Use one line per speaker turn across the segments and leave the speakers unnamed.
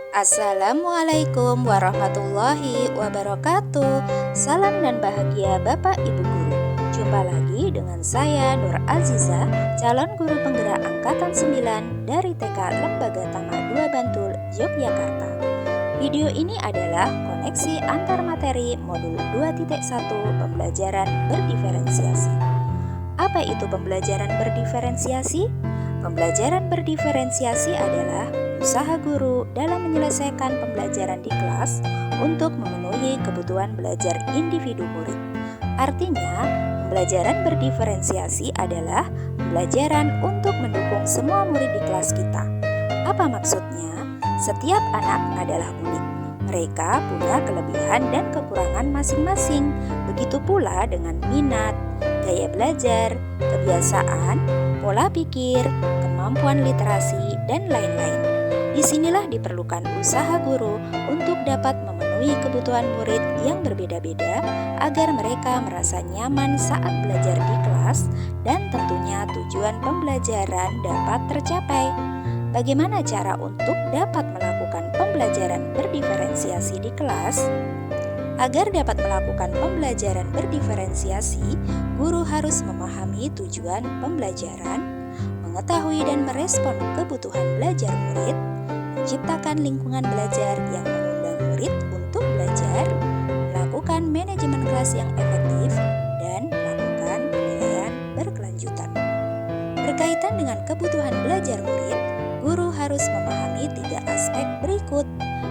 Assalamualaikum warahmatullahi wabarakatuh. Salam dan bahagia Bapak Ibu Guru. Jumpa lagi dengan saya Nur Aziza, calon guru penggerak angkatan 9 dari TK Lembaga Tamak 2 Bantul, Yogyakarta. Video ini adalah koneksi antar materi modul 2.1 pembelajaran berdiferensiasi. Apa itu pembelajaran berdiferensiasi? Pembelajaran berdiferensiasi adalah usaha guru dalam menyelesaikan pembelajaran di kelas untuk memenuhi kebutuhan belajar individu murid. Artinya, pembelajaran berdiferensiasi adalah pembelajaran untuk mendukung semua murid di kelas kita. Apa maksudnya? Setiap anak adalah unik. Mereka punya kelebihan dan kekurangan masing-masing. Begitu pula dengan minat, gaya belajar, kebiasaan, pola pikir, kemampuan literasi, dan lain-lain. Disinilah diperlukan usaha guru untuk dapat memenuhi kebutuhan murid yang berbeda-beda agar mereka merasa nyaman saat belajar di kelas dan tentunya tujuan pembelajaran dapat tercapai. Bagaimana cara untuk dapat melakukan pembelajaran berdiferensiasi di kelas? Agar dapat melakukan pembelajaran berdiferensiasi, guru harus memahami tujuan pembelajaran, mengetahui dan merespon kebutuhan belajar murid, menciptakan lingkungan belajar yang mengundang murid untuk belajar, melakukan manajemen kelas yang efektif, dan melakukan penilaian berkelanjutan. Berkaitan dengan kebutuhan belajar murid, guru harus memahami 3 aspek berikut.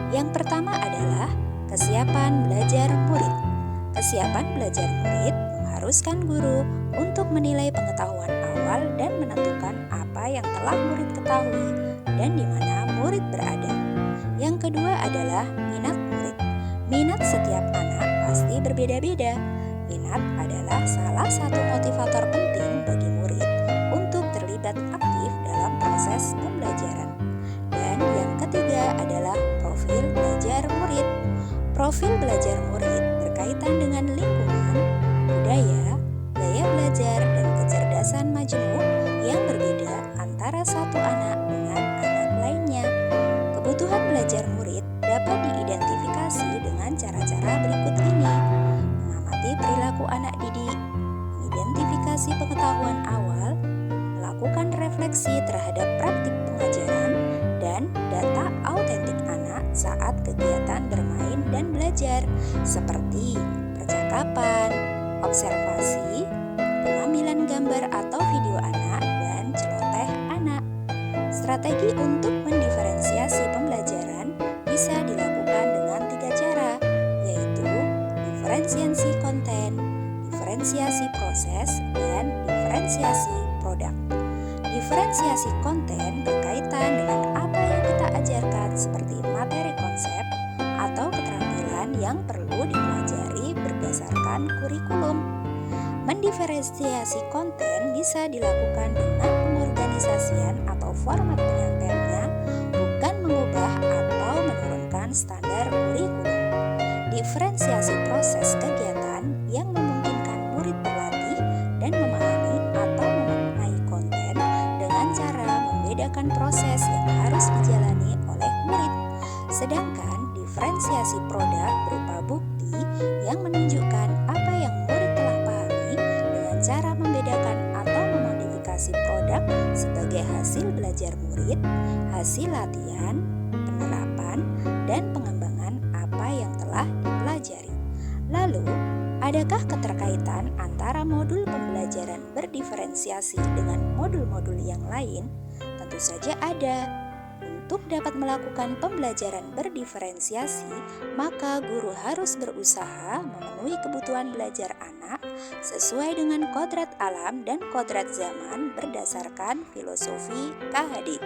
Yang pertama adalah kesiapan belajar murid. Kesiapan belajar murid mengharuskan guru untuk menilai pengetahuan awal dan menentukan apa yang telah murid ketahui dan di mana murid berada. Yang kedua adalah minat murid. Minat setiap anak pasti berbeda-beda. Minat adalah salah satu motivator penting bagi murid untuk terlibat aktif dalam proses pembelajaran. Dan yang ketiga adalah profil belajar murid. Profil belajar murid berkaitan dengan lingkungan, budaya, gaya belajar, dan kecerdasan majemuk yang berbeda antara satu anak dengan anak lainnya. Kebutuhan belajar murid dapat diidentifikasi dengan cara-cara berikut ini: mengamati perilaku anak didik, mengidentifikasi pengetahuan awal, melakukan refleksi terhadap praktik pengajaran, dan data autentik anak saat kegiatan bermain dan belajar seperti percakapan, observasi, pengambilan gambar atau video anak, dan celoteh anak. Strategi untuk mendiferensiasi pembelajaran bisa dilakukan dengan 3 cara, yaitu diferensiasi konten, diferensiasi proses, dan diferensiasi produk. Diferensiasi konten berkaitan dengan apa yang kita ajarkan seperti materi konsep atau keterampilan yang perlu dipelajari berdasarkan kurikulum. Mendiferensiasi konten bisa dilakukan dengan pengorganisasian atau format penyampaiannya, bukan mengubah atau menurunkan standar kurikulum. Diferensiasi proses kegiatan yang memungkinkan murid berlatih dan memahami atau memaknai konten dengan cara membedakan proses yang harus dijalani oleh murid. Sedangkan diferensiasi produk berupa bukti yang menunjukkan apa yang murid telah pahami dengan cara membedakan atau memodifikasi produk sebagai hasil belajar murid, hasil latihan, penerapan, dan pengembangan apa yang telah dipelajari. Lalu, adakah keterkaitan antara modul pembelajaran berdiferensiasi dengan modul-modul yang lain? Tentu saja ada. Untuk dapat melakukan pembelajaran berdiferensiasi, maka guru harus berusaha memenuhi kebutuhan belajar anak sesuai dengan kodrat alam dan kodrat zaman berdasarkan filosofi KHD.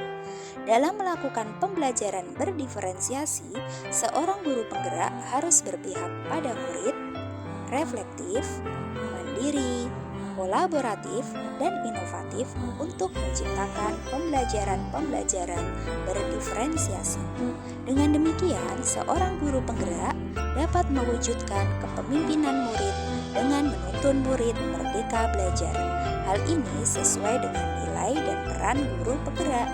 Dalam melakukan pembelajaran berdiferensiasi, seorang guru penggerak harus berpihak pada murid, reflektif, mandiri, kolaboratif, dan inovatif untuk menciptakan pembelajaran-pembelajaran berdiferensiasi. Dengan demikian, seorang guru penggerak dapat mewujudkan kepemimpinan murid dengan menuntun murid merdeka belajar. Hal ini sesuai dengan nilai dan peran guru penggerak.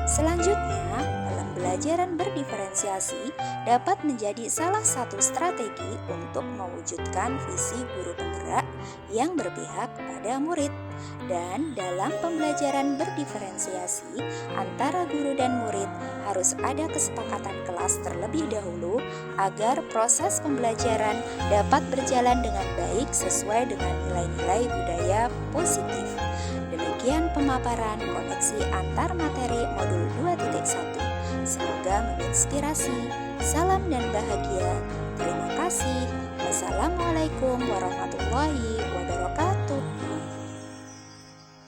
Selanjutnya, dalam belajar pembelajaran berdiferensiasi dapat menjadi salah satu strategi untuk mewujudkan visi guru penggerak yang berpihak pada murid. Dan dalam pembelajaran berdiferensiasi antara guru dan murid harus ada kesepakatan kelas terlebih dahulu agar proses pembelajaran dapat berjalan dengan baik sesuai dengan nilai-nilai budaya positif. Demikian pemaparan koneksi antar materi modul 2.1. Semoga menginspirasi. Salam dan bahagia. Terima kasih. Wassalamualaikum warahmatullahi wabarakatuh.